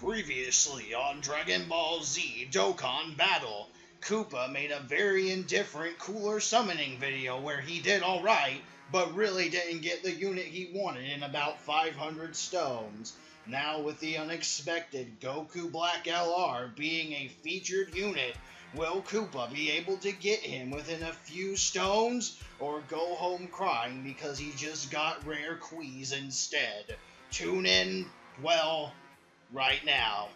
Previously on Dragon Ball Z Dokkan Battle, Koopa made a very indifferent Cooler summoning video where he did alright, but really didn't get the unit he wanted in about 500 stones. Now with the unexpected Goku Black LR being a featured unit, will Koopa be able to get him within a few stones, or go home crying because he just got rare Queez instead? Tune in, well, right now.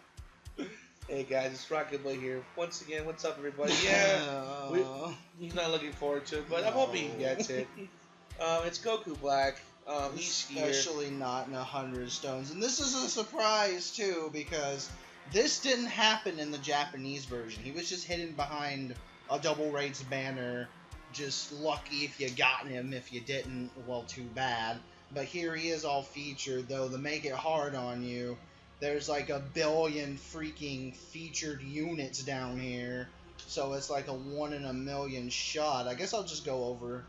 Hey guys, it's Rocket Boy here. Once again, what's up everybody? Yeah, he's not looking forward to it, but I'm hoping he gets it. It's Goku Black. He's here. Especially not in 100 stones. And this is a surprise too, because this didn't happen in the Japanese version. He was just hidden behind a double raids banner. Just lucky if you got him. If you didn't, well, too bad. But here he is all featured, though, to make it hard on you. There's like a billion freaking featured units down here. So it's like a 1 in a million shot. I guess I'll just go over,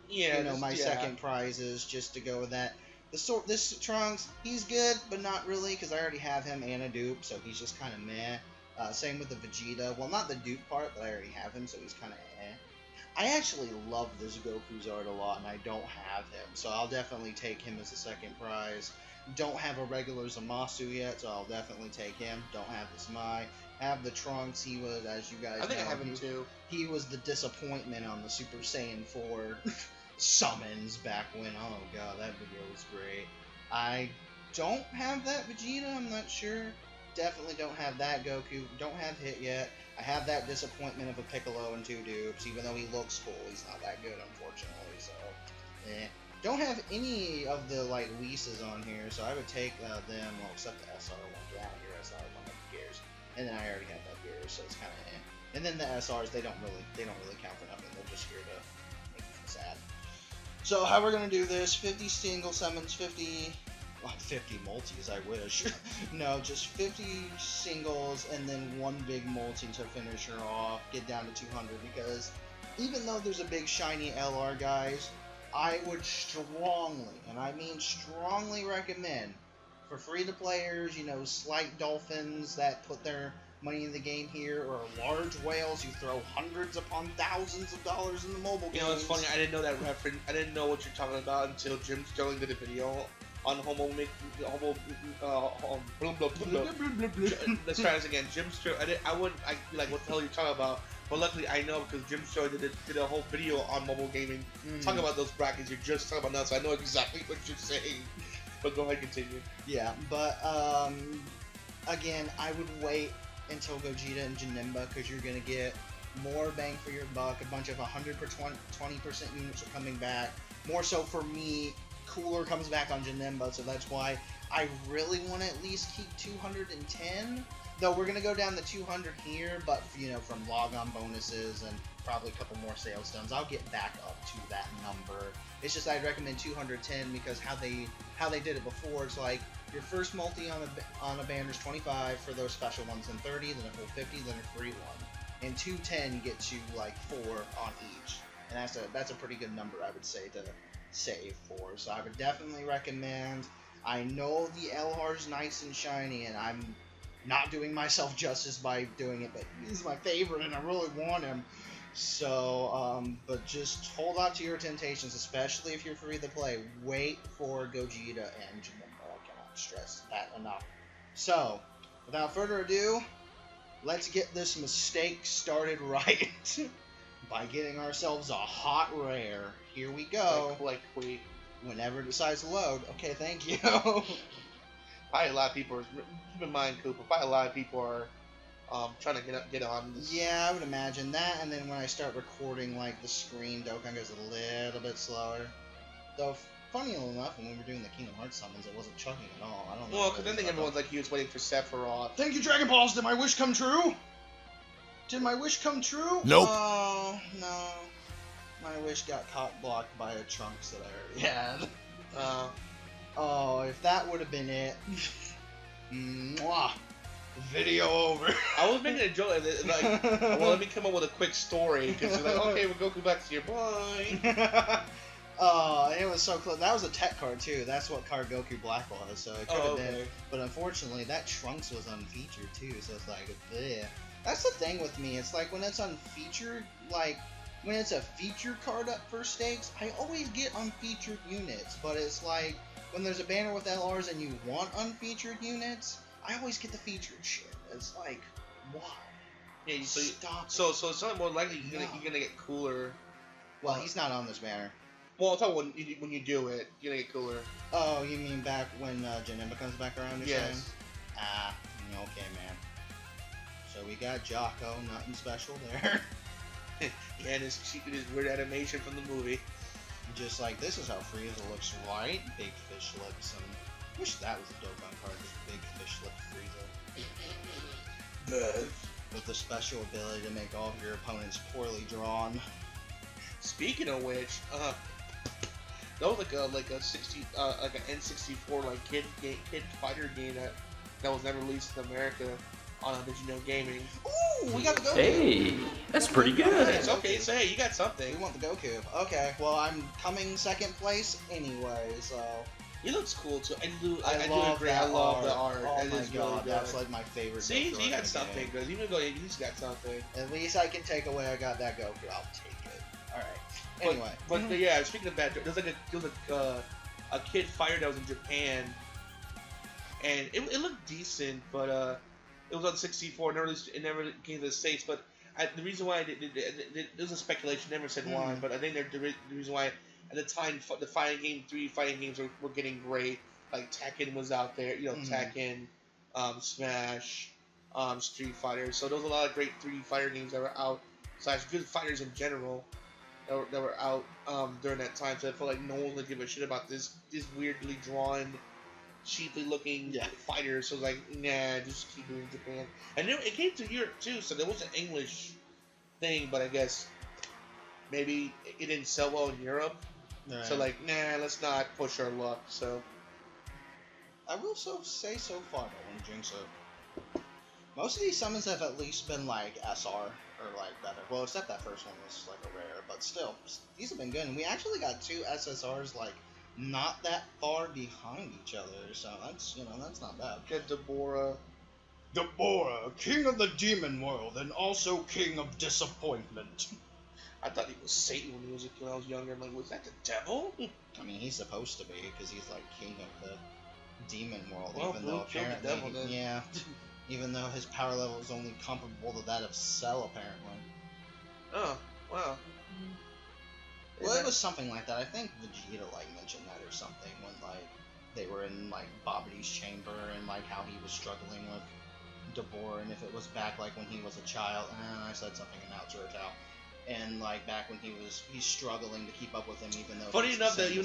my second prizes just to go with that. This Trunks, he's good, but not really, because I already have him and a dupe, so he's just kind of meh. Same with the Vegeta. Well, not the dupe part, but I already have him, so he's kind of eh. I actually love this Goku's art a lot, and I don't have him, so I'll definitely take him as the second prize. Don't have a regular Zamasu yet, so I'll definitely take him. Don't have the Smai. Have the Trunks. He was, as you guys know, I think I have him too. He was the disappointment on the Super Saiyan 4 summons back when. Oh god, that video was great. I don't have that Vegeta. I'm not sure. Definitely don't have that Goku. Don't have Hit yet. I have that disappointment of a Piccolo and 2 dupes. Even though he looks cool, he's not that good, unfortunately. So, eh. Don't have any of the, Whis on here, so I would take them, well, except the SR one. Get out of here, SR, don't have the gears. And then I already have that gears, so it's kind of eh. And then the SRs, they don't really count for nothing. They're just here to make me sad. So, how we're going to do this, 50 single summons, 50 multis, I wish. No, just 50 singles, and then 1 big multi to finish her off, get down to 200, because even though there's a big shiny LR, guys, I would strongly, and I mean strongly recommend, for free-to-players, slight dolphins that put their money in the game here, or large whales who throw hundreds upon thousands of dollars in the mobile games. It's funny, I didn't know that reference. I didn't know what you're talking about until Jim Sterling did a video on let's try this again. Jim Sterling, I'd be like, what the hell are you talking about? But luckily I know, because Jim Sterling did a whole video on mobile gaming, talking about those brackets you're just talking about now, so I know exactly what you're saying. But go ahead, continue. Yeah, but again, I would wait until Gogeta and Janemba, because you're going to get more bang for your buck. A bunch of 100% units are coming back. More so for me, Cooler comes back on Janemba, so that's why I really want to at least keep 210. Though we're going to go down to 200 here, but, from log-on bonuses and probably a couple more sales stones, I'll get back up to that number. It's just I'd recommend 210, because how they did it before, it's like your first multi on a banner is 25 for those special ones, and 30, then a full 50, then a free one. And 210 gets you, 4 on each. And that's a pretty good number, I would say, to save for. So I would definitely recommend. I know the LR's nice and shiny, and I'm not doing myself justice by doing it, but he's my favorite and I really want him. So, but just hold on to your temptations, especially if you're free to play. Wait for Gogeta and Janemba. I cannot stress that enough. So, without further ado, let's get this mistake started right by getting ourselves a hot rare. Here we go. Whenever it decides to load. Okay, thank you. Probably a lot of people are, keep in mind, Koopa, probably a lot of people are trying to get on this. Yeah, I would imagine that, and then when I start recording, the screen, Dokkan goes a little bit slower. Though, funny enough, when we were doing the Kingdom Hearts summons, it wasn't chugging at all. I don't know. Well, because I think everyone's he was waiting for Sephiroth. Thank you, Dragon Balls! Did my wish come true? Did my wish come true? Nope. Oh, no. My wish got blocked by a Trunks that I already had. Oh, if that would have been it. Mwah. Video over. I was making a joke, well, let me come up with a quick story, because you're okay, we'll go back to your bye. Oh, it was so close. That was a tech card too. That's what card Goku Black was. So it could have been. But unfortunately, that Trunks was unfeatured too. So it's like, bleh. That's the thing with me. It's like when it's unfeatured, like when it's a featured card up for stakes, I always get unfeatured units. But it's like when there's a banner with LRs and you want unfeatured units, I always get the featured shit. It's like, why? Yeah, Stop. So it's something more likely you're gonna get cooler. Well, he's not on this banner. Well, I'm talking when you do it, you're gonna get cooler. Oh, you mean back when Janemba comes back around? You're saying? Ah, okay, man. So we got Jocko, nothing special there. Yeah, and his weird animation from the movie. Just like, this is how Frieza looks, right? Big fish lips. I wish that was a Dokkan card, just big fish lips Frieza. With the special ability to make all of your opponents poorly drawn. Speaking of which, that was like a 60 like an N64 like kid fighter game that was never released in America on Digino Gaming. Ooh, we got the Goku. Hey, that's pretty good. It's okay. So hey, you got something. We want the Goku. Okay, well I'm coming second place anyway, so. He looks cool too. I do agree. I love the art. Oh it my is god, really that's like my favorite. See, Goku you got in the something, game. because even though he's got something. At least I can take away. I got that Goku. I'll take it. All right. Anyway, but yeah, speaking of that, there's a kid fighter that was in Japan, and it looked decent, but it was on 64. It never came to the States. But the reason why it was a speculation. Never said why, but I think the reason why at the time the three fighting games were getting great. Like Tekken was out there, Tekken, Smash, Street Fighter. So there was a lot of great 3D fighter games that were out, / good fighters in general that were out during that time. So I felt like no one would give a shit about this weirdly drawn, cheaply looking fighter. So I was like, nah, just keep it in Japan. And it came to Europe too, so there was an English thing, but I guess maybe it didn't sell well in Europe. Right. So like, nah, let's not push our luck. So. I will say so far, I wouldn't jinx it. Most of these summons have at least been like SR or like better. Well, except that first one was like a rare, but still, these have been good. And we actually got 2 SSRs like not that far behind each other, so that's that's not bad. Get Deborah, king of the demon world and also king of disappointment. I thought he was Satan when I was younger. I'm like, was that the devil? I mean, he's supposed to be because he's like king of the demon world, well, even though apparently, even though his power level is only comparable to that of Cell, apparently. Oh, wow. Well, it was something like that. I think Vegeta like mentioned that or something when like they were in like Babidi's chamber and like how he was struggling with Deborah, and if it was back like when he was a child. I said something in Naruto. And like back when he's struggling to keep up with him, even though. Funny enough that it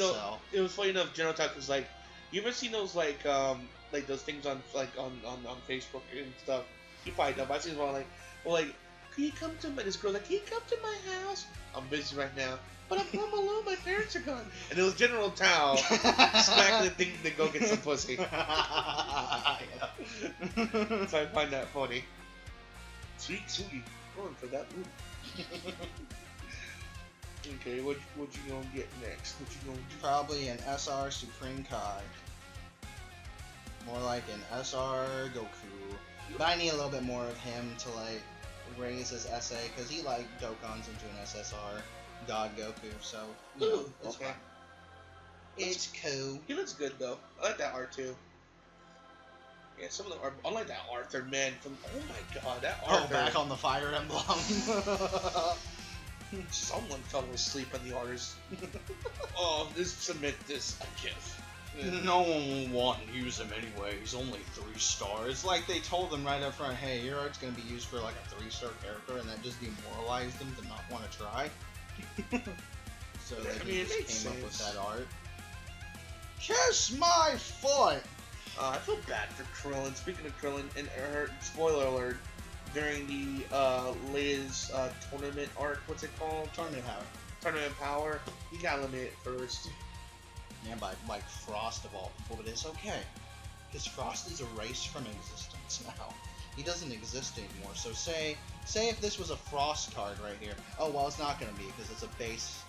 was funny enough. General Talk was like. You ever seen those like those things on Facebook and stuff? You probably know. But I seen them all like, can you come to this girl like, can you come to my house? I'm busy right now, but I'm home alone. My parents are gone. And it was General Tao smacking the thing to go get some pussy. So I find that funny. Sweet, going for that movie. Okay, what you gonna get next? What you gonna do? Probably an SR Supreme Kai. More like an SR Goku. But I need a little bit more of him to like raise his SA, because he like Dokkans into an SSR God Goku, so it's fine. It's cool. He looks good though. I like that art too. Yeah, some of the art. I like that Arthur man from. Oh my god, that Arthur. Oh, back on the Fire Emblem. Someone fell asleep on the orders. Oh, submit this a GIF. No one will want to use him anyway. He's only 3 stars. Like they told them right up front, hey, your art's gonna be used for like a 3-star character, and that just demoralized them to not want to try. So they just came up with that art. Kiss my foot. I feel bad for Krillin. Speaking of Krillin, and her spoiler alert. During the latest tournament arc, what's it called? Tournament Power. He got eliminated first. Yeah, by like Frost of all people, but it's okay. Because Frost is erased from existence now. He doesn't exist anymore. So say if this was a Frost card right here. Oh, well, it's not going to be because it's a base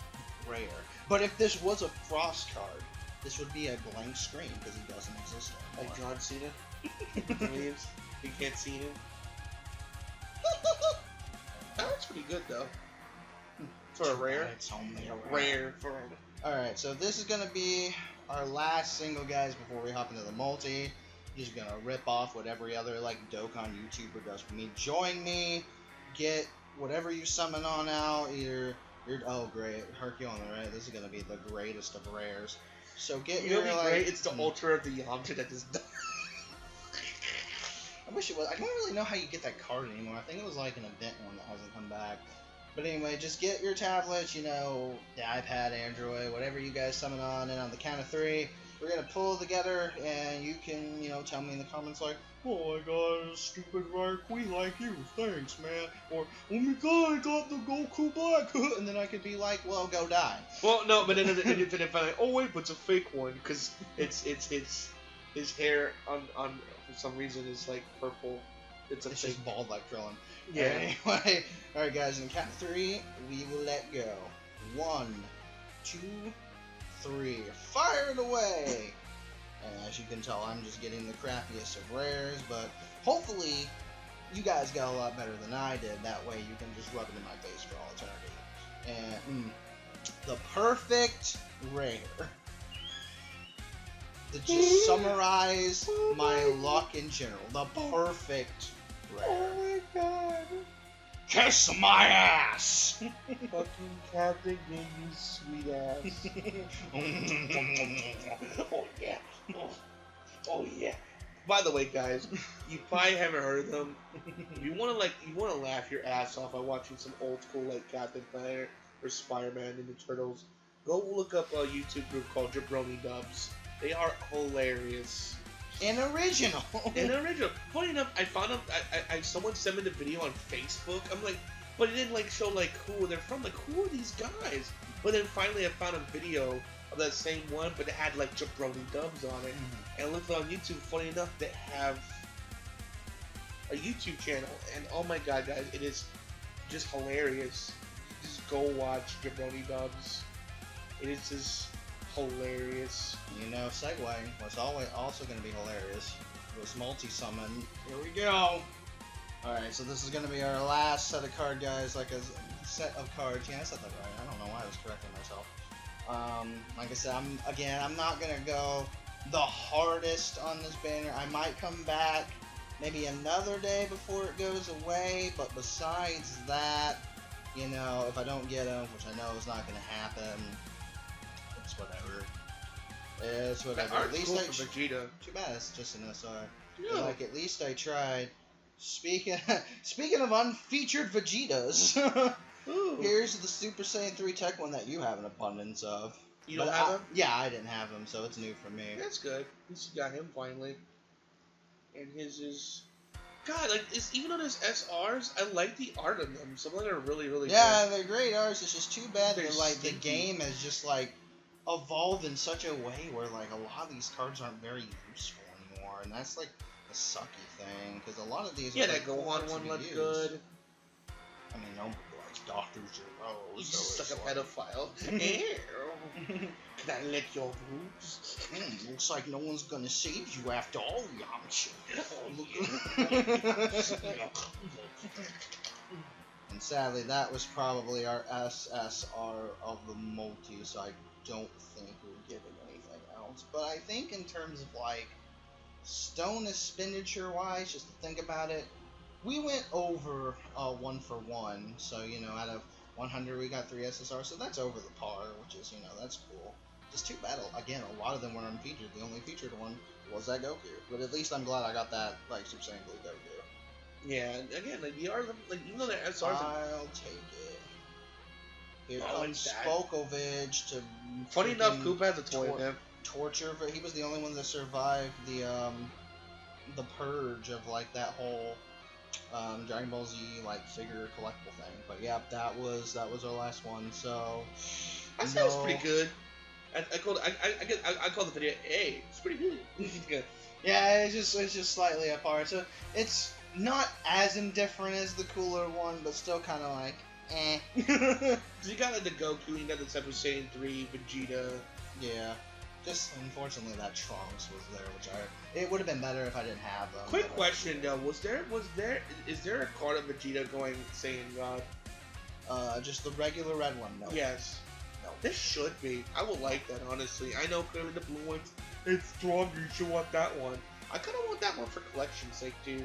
rare. But if this was a Frost card, this would be a blank screen because he doesn't exist anymore. Like John Cena. Leaves. You can't see him. That looks pretty good though. For a rare. It's only a Rare for Alright, so this is gonna be our last single, guys, before we hop into the multi. Just gonna rip off what every other like Dokkan YouTuber does for me. Join me, get whatever you summon on out, either you're oh great, Herculean, right? This is gonna be the greatest of rares. So get You know your what'd be like great? It's the Ultra of the Yamcha that just I wish it was. I don't really know how you get that card anymore. I think it was like an event one that hasn't come back. But anyway, just get your tablets, you know, the iPad, Android, whatever you guys summon on, and on the count of 3, we're gonna pull together, and you can, you know, tell me in the comments like, oh my god, stupid rare queen like you, thanks, man. Or, oh my god, I got the Goku Black, and then I could be like, well, go die. Well, no, but then if I like, oh wait, but it's a fake one because it's his hair on for some reason is like purple. It's It's fake. just bald like Krillin. Yeah. Anyway, alright guys, in count of 3, we will let go. 1, 2, 3. Fire it away! And as you can tell, I'm just getting the crappiest of rares, but hopefully you guys got a lot better than I did. That way you can just rub it in my face for all eternity. And the perfect rare. To just summarize my luck in general. The perfect rare. Oh my god. Kiss my ass! Fucking Captain Yin, you sweet ass. Oh yeah. Oh yeah. By the way, guys, you probably haven't heard of them. If you wanna laugh your ass off by watching some old school like Captain Planet or Spider-Man and the Turtles, go look up a YouTube group called Jabroni Dubs. They are hilarious. An original. And original. Funny enough, I found out I someone sent me the video on Facebook. I'm like, but it didn't like show like who they're from. Like, who are these guys? But then finally I found a video of that same one, but it had like Jabroni Dubs on it. And I looked on YouTube. Funny enough, they have a YouTube channel, and oh my god, guys, it is just hilarious. Just go watch Jabroni Dubs. It is just hilarious. You know, segueing, what's always also going to be hilarious was multi-summon. Here we go! Alright, so this is going to be our last set of card, guys, like a set of cards. Yeah, I said that right. I don't know why I was correcting myself. Like I said, I'm not going to go the hardest on this banner. I might come back maybe another day before it goes away, but besides that, you know, if I don't get them, which I know is not going to happen, it's whatever. It's whatever. That At least cool I for Vegeta. Too bad it's just an SR. Yeah. But, like, at least I tried. Speaking of unfeatured Vegetas, Ooh. here's the Super Saiyan 3 Tech one that you have an abundance of. You don't But have him? Yeah, I didn't have him, so it's new for me. That's good. At least you got him finally. And his is... God, like, even on his SRs, I like the art of them. Some of them are really, really Yeah, they're great arts. It's just too bad They're that like the stinky. game has just like evolved in such a way where like a lot of these cards aren't very useful anymore, and that's like the sucky thing because a lot of these. good. Yeah, are, that like, cool Gohan cards to one be looked used. good. I mean, nobody likes Dr. Zero. He's so just like it's a pedophile. Ew. Can I lick your boobs? Looks like no one's gonna save you after all, Yamcha. And sadly, that was probably our SSR of the multi, so I don't think we're giving anything else. But I think in terms of like stone expenditure wise, just to think about it, we went over 1 for 1. So you know, out of 100, we got 3 SSR, so that's over the par, which is, you know, that's cool. Just too bad, again, a lot of them were unfeatured. The only featured one was that Goku. But at least I'm glad I got that, like, Super Saiyan Blue Goku. Yeah, and again, like, the art, like, even though the SRs are... I'll take it. Here I like comes that. Spokovich to... Funny enough, freaking Koopa has a toy of him. torture, but he was the only one that survived the purge of, like, that whole... Dragon Ball Z like figure collectible thing, but yeah, that was our last one. So I say it's pretty good. I call the video. Hey, it's pretty good. Yeah. Yeah, it's just slightly apart. So it's not as indifferent as the cooler one, but still kind of like eh. So you got like the Goku, you got the Super Saiyan 3, Vegeta. Yeah. Just unfortunately that Trunks was there, which it would have been better if I didn't have them. Quick question though, is there a card of Vegeta going Saiyan God? Just the regular red one, no. Yes. No. This should be. I would like that, honestly. I know clearly the blue one's it's stronger, you should want that one. I kinda want that one for collection's sake too.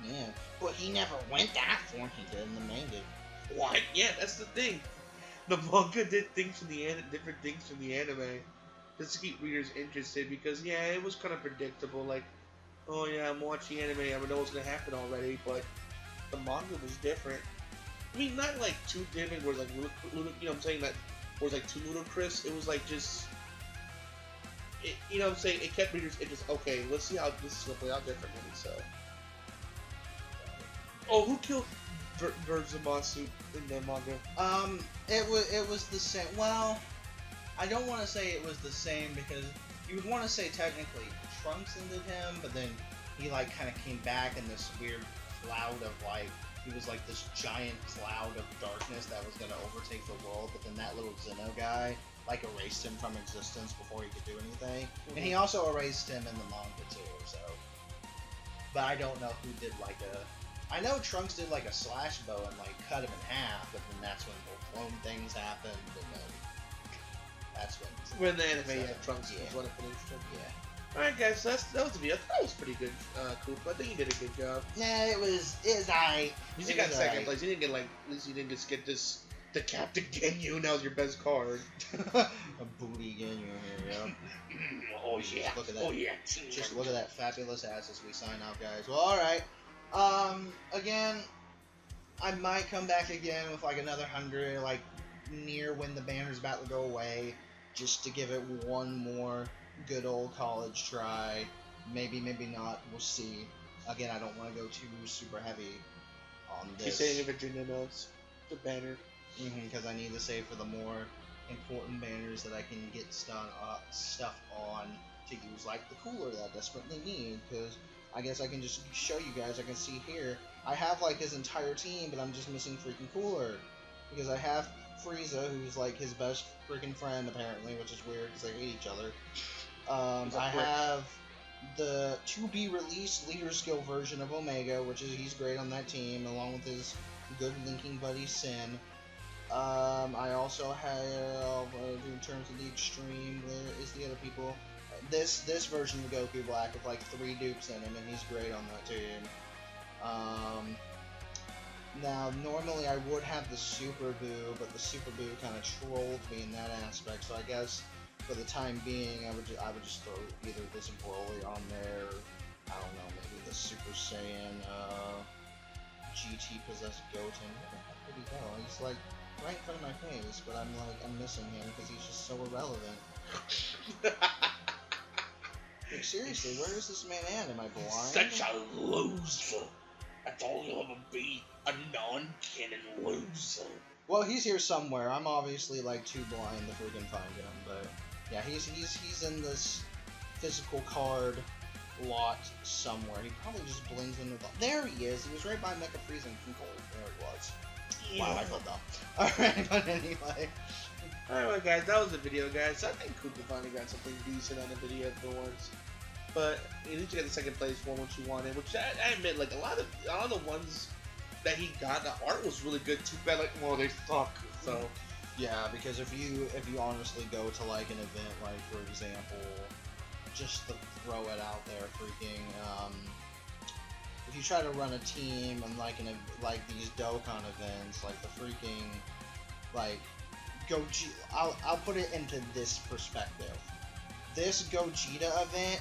Yeah. But he never went that far, he did in the manga. What? Yeah, that's the thing. The manga did things from the different things from the anime. Just to keep readers interested because yeah, it was kinda predictable, like, oh yeah, I'm watching anime, I know what's gonna happen already, but the manga was different. I mean, not like too different, where like, you know what I'm saying, that was like too ludicrous. It was like just, you know what I'm saying, it kept readers interested. Okay, let's see how this is gonna play out differently. So, oh, who killed Zamasu in the manga? It was the same. Well, I don't want to say it was the same because you would want to say technically Trunks ended him, but then he like kind of came back in this weird cloud of like. He was like this giant cloud of darkness that was going to overtake the world, but then that little Zeno guy, like, erased him from existence before he could do anything. Mm-hmm. And he also erased him in the manga, too, so... But I don't know who did, like, I know Trunks did, like, a slash bow and, like, cut him in half, but then that's when the clone things happened, and then... That's when... When the anime, Trunks was one of the finished. Yeah. Alright guys, so that was the video. I thought it was pretty good, Koopa. I think you did a good job. Nah, it was aight. You got second place. You didn't get like, at least you didn't just get this, the Captain Ginyu, now your best card. A booty Ginyu here, yeah. Oh yeah. Look at that. Oh yeah. Just look at that fabulous ass as we sign out, guys. Well, alright. Again, I might come back again with like another 100, like near when the banner's about to go away, just to give it one more good old college try. Maybe not. We'll see. Again, I don't want to go too super heavy on this. Keep saying Virginia notes. The banner. Because I need to save for the more important banners that I can get stuff on to use, like the cooler that I desperately need. Because I guess I can just show you guys. I can see here. I have like his entire team, but I'm just missing freaking cooler. Because I have Frieza, who's like his best freaking friend apparently, which is weird because they hate each other. I have the to-be-released leader skill version of Omega, which is he's great on that team, along with his good linking buddy Sin. I also have, in terms of the extreme, there is the other people. This version of Goku Black with like 3 dupes in him, and he's great on that team. Now, normally I would have the Super Boo, but the Super Boo kind of trolled me in that aspect, so I guess for the time being, I would just throw either this Broly on there, or, I don't know, maybe the Super Saiyan, GT possessed Goten. Where did he go? He's like right in front of my face, but I'm missing him because he's just so irrelevant. Like, seriously, where is this man at? Am I blind? Such a loser. That's all you'll ever be, a non-canon loser. Well, he's here somewhere. I'm obviously like too blind to freaking find him, but yeah, he's in this physical card lot somewhere. He probably just blends into the... There he is. He was right by Mecha Frieza and Cold. There he was. Yeah. Wow, I felt dumb. Alright, but anyway. Alright, guys, that was the video, guys. So I think Koopa finally got something decent on the video for once. But at least you got the second place one, which you wanted. Which I admit, like a lot of the ones that he got, the art was really good. Too bad, like, well, they suck. So yeah, because if you honestly go to like an event, like for example, just to throw it out there, freaking, if you try to run a team and like these Dokkan events, like the freaking, like I'll put it into this perspective. This Gogeta event,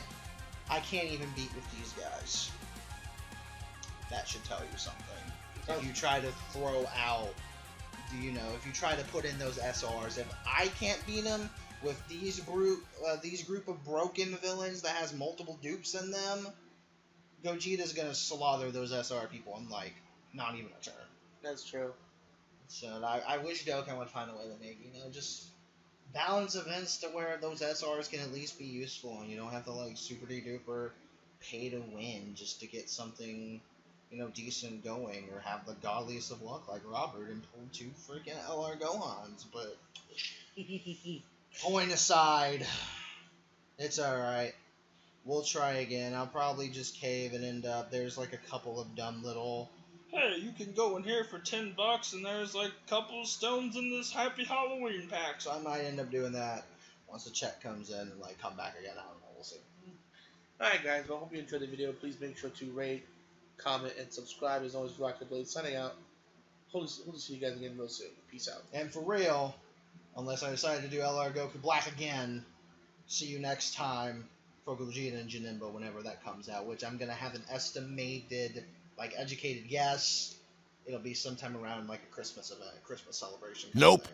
I can't even beat with these guys. That should tell you something. If you try to throw out, if you try to put in those SRs, if I can't beat them with these group of broken villains that has multiple dupes in them, Gogeta's gonna slaughter those SR people in like not even a turn. That's true. So I wish Dokkan would find a way to make just balance events to where those SRs can at least be useful, and you don't have to like super duper pay to win just to get something, decent going, or have the godliest of luck like Robert and pull 2 freaking LR Gohans. But point aside, it's alright. We'll try again. I'll probably just cave and end up. There's like a couple of dumb little. Hey, you can go in here for $10, and there's like a couple of stones in this Happy Halloween pack. So I might end up doing that once the check comes in and like come back again. I don't know. We'll see. Alright, guys. Well, I hope you enjoyed the video. Please make sure to rate, comment, and subscribe. As always, Rock the Blade signing out. Hope to see you guys again real soon. Peace out. And for real, unless I decide to do LR Goku Black again, see you next time for Gogeta and Janemba whenever that comes out, which I'm going to have an estimated, like, educated guess. It'll be sometime around, like, a Christmas event, a Christmas celebration. Nope.